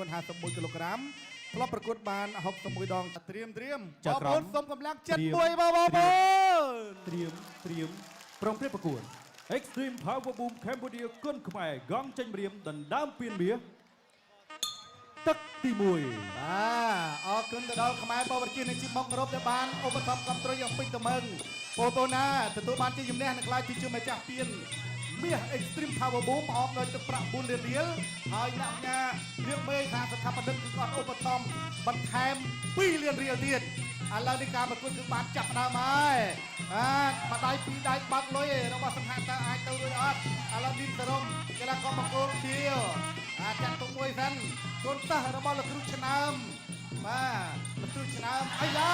51 គីឡូក្រាមធ្លាប់ប្រកួតបាន61ដងត្រៀមបងប្អូនសូមកម្លាំងចិត្តមួយបងប្អូនត្រៀមប្រងព្រៀបប្រកួត Extreme Power Boom Cambodia គុនខ្មែរកងចេញម្រាមដណ្ដើមពានមាសទឹកទី1អរគុណទៅដល់ខ្មែរបរិជានៃជីមុខរົບដែលបានឧបត្ថម្ភគ្រប់គ្រងយ៉ាងពេញទំហឹងបងប្អូនណាទទួលបានជ័យជំនះនិងក្លាយជាជាម្ចាស់ពានមាស Extreme Power Boom អបដោយទឹកប្រាក់4លានរៀលហើយអ្នកផ្ញើរៀបមេថាស្ថាបនិកគឺគាត់ឧបត្ថម្ភបន្ថែម2លានរៀលទៀតឥឡូវនេះការប្រកួតគឺបានចាប់ផ្ដើមហើយម្ដាយពីរដៃបាត់លុយរបស់សង្ហតើអាចទៅរួចអត់ឥឡូវឌីនសរំកីឡាករមកគោលជាចាក់ទុកមួយសិនកូនសិស្សរបស់លោកគ្រូឆ្នើមលោកគ្រូឆ្នើមអាយ៉ា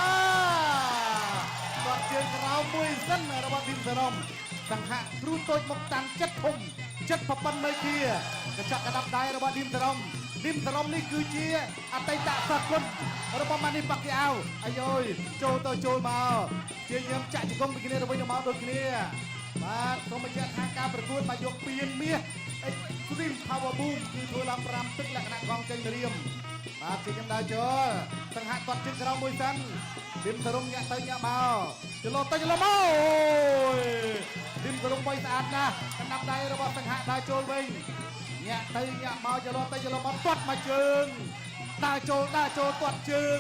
គាត់ជើងក្រោមមួយសិនរបស់ឌីនសរំសង្ហគ្រូតូចមកតាំងចិត្តធំចិត្តប្រពន្ធមេគាកញ្ចក់កណ្ដាប់ដៃរបស់ឌីនសរំនេះគឺជាអតីតសកលរបស់ម៉ានីប៉ាគីអាវអាយយចូលមកជាយាមចាក់ជង្គង់ពីគ្នាទៅវិញទៅមកដូចគ្នាបាទសូមបញ្ជាក់ថាការប្រកួតមកយកពានមាស Extreme Power Boom គឺធ្វើឡើង5ទឹកលក្ខណៈកងចេញរៀមបាទជាខ្ញុំដើរចូលសង្ហគាត់ជើងក្រោមមួយសិនឌីនសរំញាក់ទៅញាក់មកចលោមកឌីនសរំវិញស្អាតណាស់កណ្ដាប់ដៃរបស់សង្ហដើរចូលវិញញាក់ទៅញាក់មកចលោមកទាត់មកជើងដើរចូលទាត់ជើង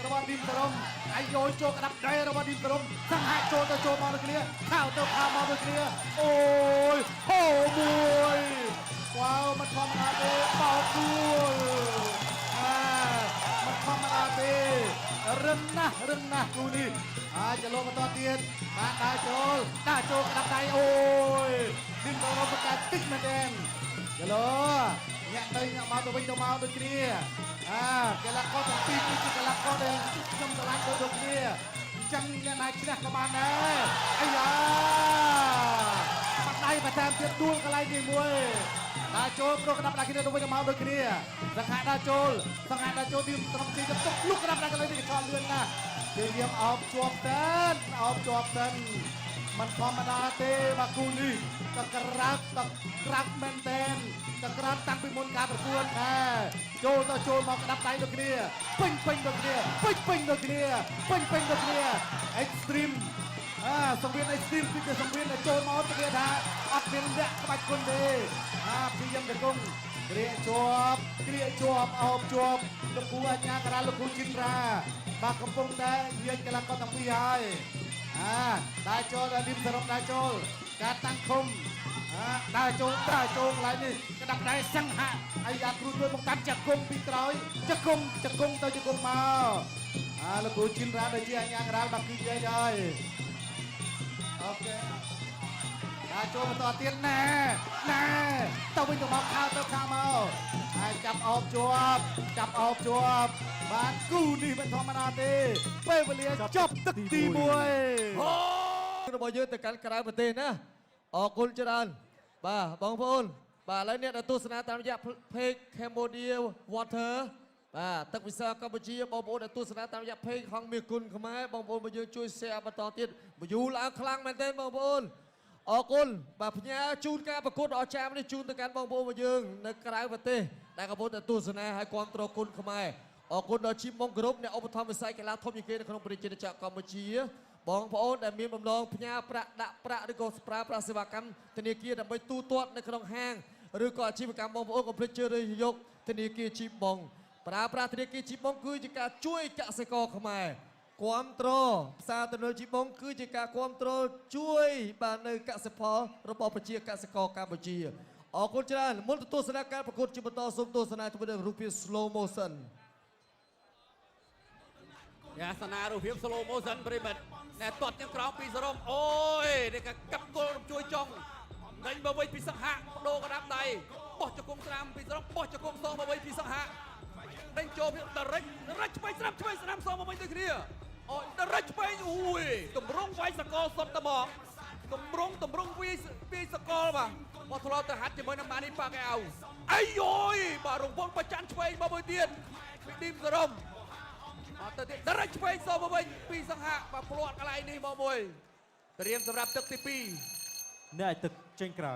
របស់ឌីនសរំអាយយចូលកណ្ដាប់ដៃរបស់ឌីនសរំសង្ហចូលមកដូចគ្នាខោទៅខោមកដូចគ្នាអូយហូមួយវ៉ាវមិនធម្មតាទេបោកគួលមិនធម្មតាទេរឹងណាស់គូនេះចលោបន្តទៀតបានដើរចូលកណ្ដាប់ដៃអូយឌីនសរំប្រកាសតិចមែនទេចលោញាក់ទៅញាក់មកទៅវិញទៅមកដូចគ្នាកីឡាករទាំងពីរគឺជាកីឡាករដែលខ្ញុំឆ្លាញ់ដូចគ្នាអញ្ចឹងអ្នកណាឈ្នះក៏បានដែរអាយ៉ាបាត់ដៃបន្ថែមទៀតដួលកន្លែងនេះមួយដើរចូលព្រោះកណ្ដាប់ដៃគ្នាទៅវិញទៅមកដូចគ្នាសង្ហដើរចូលឌីមត្រង់ជិះទៅទុកលុកកណ្ដាប់ដៃកន្លែងនេះក៏លឿនណាស់ជាយាមអោបជាប់សិនមិនធម្មតាទេបាទគូនេះក៏ក្រាបមែនតែនក៏ក្រាបតាំងពីមុនការប្រកួតចូលមកក្តាប់ដៃដូចគ្នាពេញដូចគ្នាExtreme សង្វៀន Extreme គឺជាសង្វៀនដែលចូលមកទៅគេថាអត់មានលក្ខក្បាច់គុណទេព្យាយាមតែគង់គ្រាជាប់អោបជាប់លោកគ្រូអាចារ្យការាលោកគ្រូជីត្រាបាទកំពុងតែនិយាយកីឡាករទាំងពីរហើយដើរចូលដល់ឌីមសរំដើរចូលការតាំងឃុំដើរចូលកន្លែងនេះក្តាប់ដៃសង្ហអាយ៉ាគ្រូជួយមកតាមចាក់គុំពីក្រោយចាក់គុំទៅចាក់គុំមកលោកគ្រូជីនរ៉ាដូចជាអញ្ញាក្រាលបាក់គីយាយហើយអូខេដើរចូលបន្តទៀតណែទៅវិញទៅមកខោមកហើយចាប់អោបជាប់បាទគូនេះមិនធម្មតាទេពេលវេលាចប់ទឹកទី1របស់យើងទៅកាន់ក្រៅប្រទេសណាអរគុណច្រើនបាទបងប្អូនបាទឥឡូវអ្នកទស្សនាតាមរយៈ Page Cambodia Water បាទទឹកវិសាកម្ពុជាបងប្អូនអ្នកទស្សនាតាមរយៈ Page ហងមាសគុណខ្មែរបងប្អូនមកយើងជួយ share បន្តទៀតយូរឡើងខ្លាំងមែនទែនបងប្អូនអរគុណបាទផ្ញើជូនការប្រកួតដ៏អស្ចារ្យនេះជូនទៅកាន់បងប្អូនរបស់យើងនៅក្រៅប្រទេសដែលកំពុងតែទស្សនាហើយគាំទ្រគុណខ្មែរអរគុណដល់ជីមមុងក្រុមអ្នកឧបត្ថម្ភវិស័យកីឡាធំជាងគេនៅក្នុងប្រជាជាតិកម្ពុជាបងប្អូនដែលមានបំណងផ្ញើប្រាក់ដាក់ប្រាក់ឬក៏ប្រើប្រាស់សេវាកម្មធនាគារដើម្បីទូទាត់នៅក្នុងហាងឬក៏អាជីវកម្មបងប្អូនកុំភ្លេចជ្រើសរើសយកធនាគារជីមុងប្រើប្រាស់ធនាគារជីមុងគឺជាការជួយកសិករខ្មែរគាំទ្រផ្សារទំនើបជីមុងគឺជាការគាំទ្រជួយបាននៅកសិផលរបស់ប្រជាកសិករកម្ពុជាអរគុណច្រើនមុនទទួលស្ដាប់ការប្រកួតជាបន្តសូមទស្សនាជាមួយនឹងរូបភាព slow motion យ៉ាសនារូបភាព slow motion ប្រិមិត្តអ្នកទាត់ទាំងក្រោមពីសរំអូយនេះក៏កាប់គល់ជួយចុងដេញមកវិញពីសង្ហៈបដូរកណ្ដាប់ដៃបោះជង្គង់ស្រាមពីសរំបោះជង្គង់សងមកវិញពីសង្ហៈដេញចូលពីដរិចឆ្វេងស្រាមសងមកវិញដូចគ្នាអូយដរិចឆ្វេងអូយតម្រង់វាយសកលសុតតែមកតម្រង់វាយសកលបាទមកធ្លាប់ទៅហាត់ជាមួយនឹងម៉ានីប៉ាកែអៅអាយយបាទរង្វង់ប្រច័នឆ្វេងមកមួយទៀតពីឌីមសរំទៅទៀតដរិចឆ្វេងសងមកវិញពីសង្ហៈបាទព្រាត់កន្លែងនេះមកមួយត្រៀមសម្រាប់ទឹកទី2អ្នកទឹកចេញក្រៅ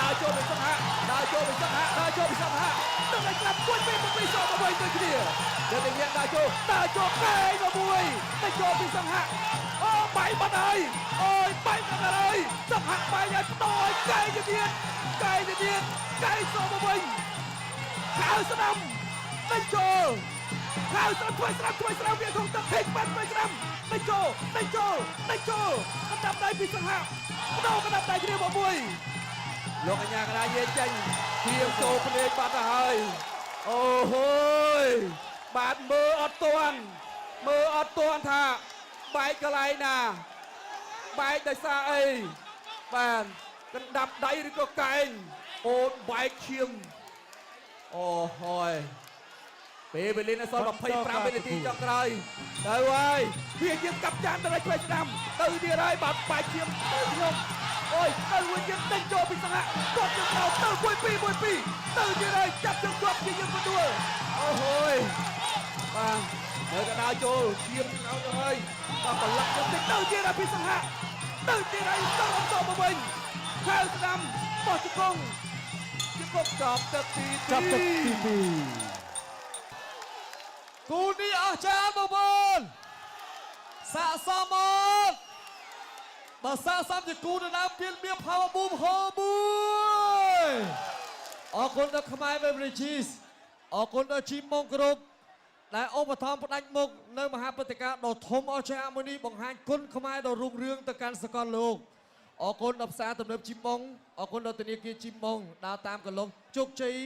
ដើរចូលពីសង្ហាដើរចូលពីសង្ហាដើរចូលពីសង្ហាទឹកឲ្យក្រាបមួយពីសមកវិញដូចគ្នាយកតែអ្នកដើរចូលកែងមួយទៅចូលពីសង្ហាអូបាយបាត់ហើយអូយបាយបាត់ហើយសង្ហាបាយឲ្យផ្ដោយកែងទៅទៀតកែងចូលមកវិញខៅស្ដាំទៅចូលខៅស្ដាំធ្វើស្ដាំវាក្នុងទឹកភេកបាត់ធ្វើស្ដាំទៅចូលកណ្ដាប់ដៃពីសង្ហាបដោកណ្ដាប់ដៃគ្នាមកមួយលោកអញ្ញាកណ្ដាលយាយចេញគ្រៀងចូលភ្នែកបាត់ទៅហើយអូហូយបាទមើលអត់ទាន់ថាបែកកន្លែងណាបែកដោយសារអីបាទកណ្ដាប់ដៃឬក៏កែងអូនបែកឈាមអូហូយពេលវេលានៅសល់25វិនាទីចុងក្រោយទៅហើយវាយើងកាប់ចានទៅឲ្យឆ្វេងស្ដាំទៅទៀតហើយបាទបែកឈាមទៅខ្ញុំអូយទៅវិញយើងដេញចូលពីសង្ហាគាត់ទៅទៅ1-2ទៅទៀតហើយចាប់ជើងគាត់ជាយើងផ្ដួលអូហូយបាទនៅកណ្ដាលចូលឈាមទៅហើយបាទប្រឡាក់ទៅទៀតហើយពីសង្ហាទៅទៀតហើយទៅមកវិញខែស្ដាំបោះជង្គង់ចាប់ទឹកទីគូនេះអស្ចារ្យបងប្អូនស័ក្តិសមអត់បើស័ក្តិសមជាគូដណ្ដើមពានមាស Power Boom ហូមួយអរគុណដល់ខ្មែរ Beverages អរគុណដល់ជីមម៉ុងគ្រប់ដែលឧបត្ថម្ភផ្ដាច់មុខនៅមហាព្រឹត្តិការណ៍ដ៏ធំអស្ចារ្យមួយនេះបង្ហាញគុណខ្មែរដ៏រុងរឿងទៅកាន់សកលលោកអរគុណដល់ផ្សារទំនើបជីមម៉ុងអរគុណដល់ធនាគារជីមម៉ុងដើរតាមកន្លងជោគជ័យ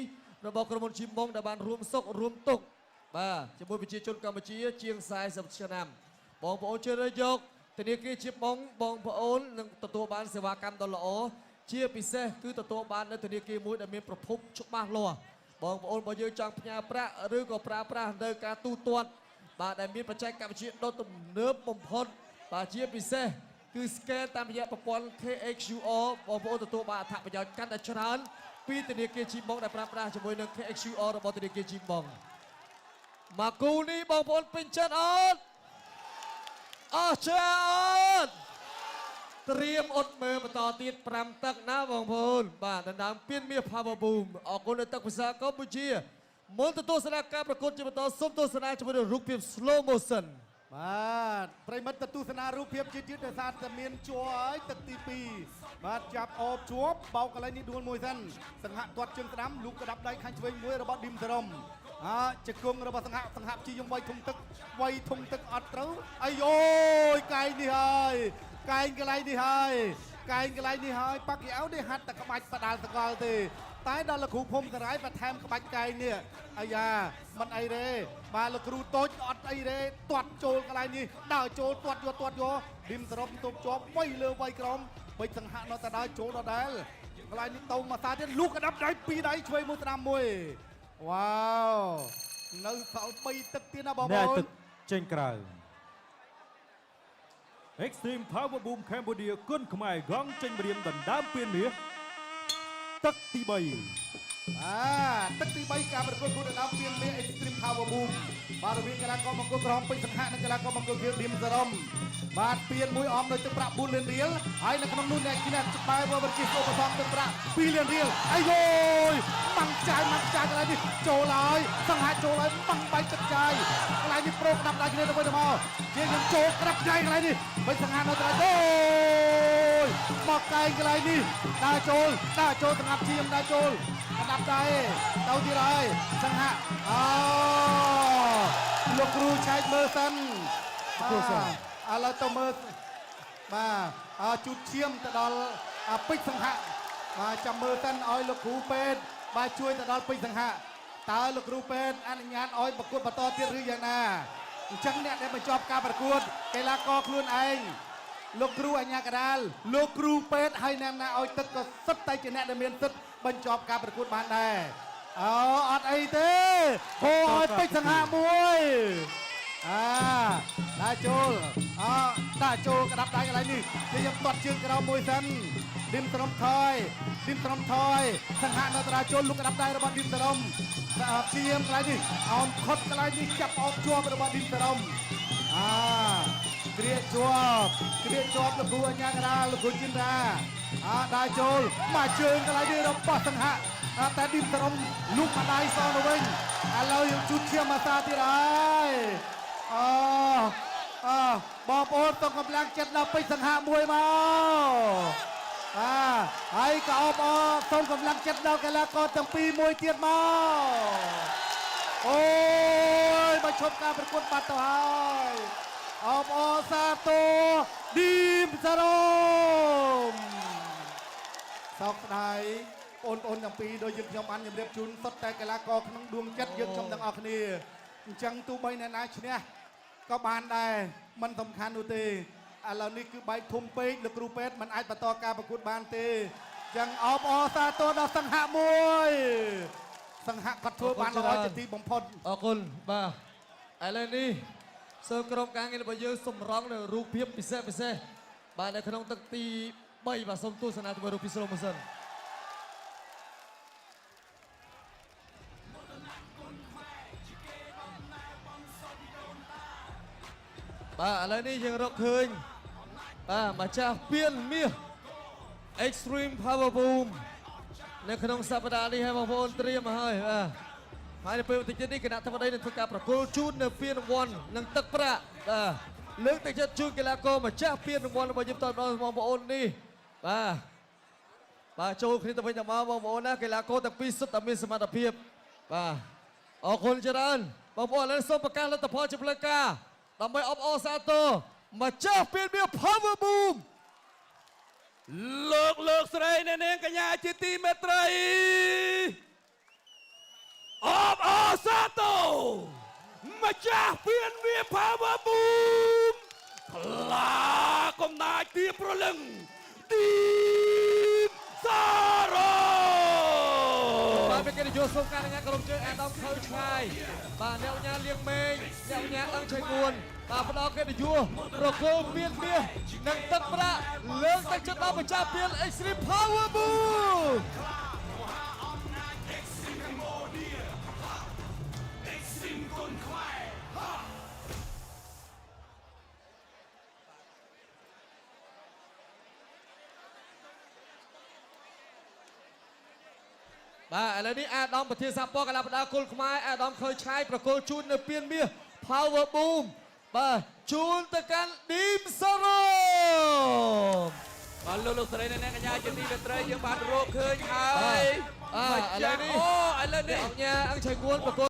របស់ក្រុមហ៊ុនជីមម៉ុងដែលបានរួមសុខរួមទុក្ខបាទជាមួយប្រជាជនកម្ពុជាជាង40ឆ្នាំបងប្អូនជឿរើយកធនាគារជីមម៉ុងបងប្អូននឹងទទួលបានសេវាកម្មដ៏ល្អជាពិសេសគឺទទួលបាននៅធនាគារមួយដែលមានប្រភពច្បាស់លាស់បងប្អូនបើយើងចង់ផ្ញើប្រាក់ឬក៏ប្រើប្រាស់នៅការទូទាត់បាទដែលមានបច្ចេកវិទ្យាដ៏ទំនើបបំផុតបាទជាពិសេសគឺ scan តាមរយៈប្រព័ន្ធ KHQR បងប្អូនទទួលបានអត្ថប្រយោជន៍កាន់តែច្រើនពីធនាគារជីមម៉ុងដែលប្រើប្រាស់ជាមួយនឹង KHQR របស់ធនាគារជីមម៉ុងមកគូនេះបងប្អូនពេញចិត្តអត់អស្ចារ្យអត់ត្រៀមអត់មើលបន្តទៀត5ទឹកណាបងប្អូនបាទដណ្ដើមពានមាស Power Boom អរគុណដល់ទឹកភាសាកម្ពុជាមុនទៅទស្សនាការប្រកួតជាបន្តសូមទស្សនាជាមួយនឹងរូបភាព slow motion បាទប្រិមិត្តទៅទស្សនារូបភាពជាតិដោយសារតែមានជួរហើយទឹកទី2បាទចាប់អបជួបបោកកន្លែងនេះដួលមួយសិនសង្ហៈទាត់ជើងស្ដាំលូកក្តាប់ដៃខាងឆ្វេងមួយរបស់ឌីមសរ៉ុមជង្គង់របស់សង្ហៈព្យាយាមវាយធុងទឹកអត់ត្រូវអាយអូយកែងនេះហើយកែងកន្លែងនេះហើយ កែងកន្លែងនេះហើយប៉ាក់គីអោនេះហាត់តែក្បាច់បដាល់សកលទេតែដល់លោកគ្រូភូមិសរាយបន្ថែមក្បាច់កែងនេះអាយ៉ាមិនអីទេបាទលោកគ្រូតូចអត់អីទេទាត់ចូលកន្លែងនេះដើរចូលទាត់យកឌីមសរុបទប់ជាប់វៃលើវៃក្រមបិចសង្ហានៅតែដើរចូលដដែលកន្លែងនេះតោងមកសាទៀតលូកកដាប់ដៃពីរដៃឆ្វេងមួយស្ដាំមួយវ៉ាវនៅសល់3ទឹកទៀតណាបងប្ អ្នក អូន ទឹកចេញក្រៅ Extreme Power Boom Cambodia គុនខ្មែរកងចេញម្រាមដណ្ដើមពានមាសទឹកទី3 ទឹកទី3ការប្រកួតគូដណ្ដើមពានមាស Extreme Power Boom បាទរវាងកីឡាករមង្គលក្រហមពេជ្រសង្ហៈនិងកីឡាករមង្គលខៀវឌីមសរំបាទពានមួយអមដោយទឹកប្រាក់4លានរៀលហើយនៅក្នុងនោះអ្នកគីឡាក្បែរវិជាឧបត្ថម្ភទឹកប្រាក់2លានរៀលអាយយម៉ាំងចាយកន្លែងនេះចូលហើយសង្ហៈចូលហើយម៉ាំងបាយទឹកចាយកន្លែងនេះប្រូក្តាប់ដៃគ្នាទៅវិញទៅមកជាខ្ញុំចូលក្តាប់ចាយកន្លែងនេះពេជ្រសង្ហៈនៅត្រង់អូយមកកែងកន្លែងនេះដើរចូលសម្រាប់ជាមដើរចូលក្តាប់ដៃទៅទៀតហើយសង្ហៈលោកគ្រូឆែកមើលសិនឥឡូវទៅមើលបាទជូតឈាមទៅដល់ពេជ្រសង្ហៈបាទចាំមើលសិនឲ្យលោកគ្រូពេទ្យបាទជួយទៅដល់ពេជ្រសង្ហៈតើលោកគ្រូពេទ្យអនុញ្ញាតឲ្យប្រកួតបន្តទៀតឬយ៉ាងណាអញ្ចឹងអ្នកដែលបញ្ចប់ការប្រកួតកីឡាករខ្លួនឯងលោកគ្រូអញ្ញាកដាលលោកគ្រូពេទ្យហើយអ្នកណាឲ្យទឹកក៏សុទ្ធតែជាអ្នកដែលមានសិទ្ធិបញ្ចប់ការប្រកួតបានដែរអត់អីទេហូឲ្យពេជ្រសង្ហៈមួយដាក់ចូលក្តាប់ដៃកន្លែងនេះខ្ញុំទាត់ជើងក្រោមមួយសិនឌីមត្រំថយសង្ហៈនៅតារាចូលលុកក្តាប់ដៃរបស់ឌីមត្រំព្យាយាមកន្លែងនេះអោនខុតកន្លែងនេះចាប់អោបជាប់របស់ឌីមត្រំគ្រាជាប់លោកគ្រូអញ្ញាកដាលលោកគ្រូចិនរាដាក់ចូលមកជើងកន្លែងនេះរបស់សង្ហៈតែឌីមត្រំលុកម្ដាយសងទៅវិញឥឡូវយើងជូតឈាមមកសាទៀតហើយបងប្អូនต้องកម្លាំងចិត្តដល់ពេជ្រសង្ហៈមួយមកហើយក៏អបសូមកម្លាំងចិត្តដល់កីឡាករទាំងពីរមួយទៀតមកអូយមកឈប់ការប្រកួតបាត់ទៅហើយអបសាទរឌីមសរមសោកស្ដាយបងប្អូនទាំងពីរដោយយើងខ្ញុំបានជម្រាបជូនសុទ្ធតែកីឡាករក្នុងដួងចិត្តយើងខ្ញុំទាំងអស់គ្នាអញ្ចឹងទោះបីអ្នកណាឈ្នះក៏បានដែរมันសំខាន់នោះទេឥឡូវនេះគឺបែកធំពេកលោកគ្រូពេទ្យมันអាចបន្តការប្រកួតបានទេអញ្ចឹងអបសាទរដល់សង្ហៈមួយសង្ហៈគាត់ធ្វើបានល្អជាទីបំផុតអរគុណបាទឥឡូវនេះសូមក្រុមការងាររបស់យើងសម្រង់នៅរូបភាពពិសេសបាទនៅក្នុងទឹកទី3បាទសូមទស្សនាជាមួយរូបភាពស្រូមសិនបាទឥឡូវនេះយើងរកឃើញម្ចាស់ពានមាស Extreme Power Boom នៅក្នុងសប្តាហ៍នេះឲ្យបងប្អូនត្រៀមមកហើយហើយនៅពេលបន្តិចទៀតនេះគណៈធម្មតីនឹងធ្វើការប្រគល់ជូននៅពានរង្វាន់និងទឹកប្រាក់លើកទឹកចិត្តជូនកីឡាករម្ចាស់ពានរង្វាន់របស់យើងតដល់បងប្អូននេះបាទចូលគ្នាទៅវិញទៅមកបងប្អូនណាកីឡាករទាំងពីរសុទ្ធតែមានសមត្ថភាពបាទអរគុណច្រើនបងប្អូនឥឡូវសូមប្រកាសលទ្ធផលជាផ្លូវការដើម្បីអបអរសាទរម្ចាស់ពានមាស Power Boom លើកស្រីអ្នកនាងកញ្ញាជាទីមេត្រីអបអរសាទរម្ចាស់ពានមាស Power Boom ខ្លាកំណាចទីប្រលឹងទីសារ៉ូបាទមានកិត្តិយសសូមការងារក្រុមជើងអាដាមខើឆ្ងាយបាទអ្នកអញ្ញាលៀងមេងអ្នកអញ្ញាអឹងឆៃងួនបាទផ្ដល់កិត្តិយសប្រគល់ពានមាសនិងទឹកប្រាក់លើកទឹកចិត្តដល់ម្ចាស់ពាន Extreme Power Boom បាទឥឡូវនេះអាដាមប្រធានសហព័ន្ធកីឡាប្រដាល់គុលខ្មែរអាដាមខើឆាយប្រគល់ជូននៅពានមាស Power Boom បាទជូនទៅកាន់ឌីមសរមបាទលោកស្រីអ្នកនាងកញ្ញាជាទីមេត្រីយើងបានរកឃើញហើយឥឡូវនេះឥឡូវនេះអង្គញាអង្គឆៃងួនប្រគល់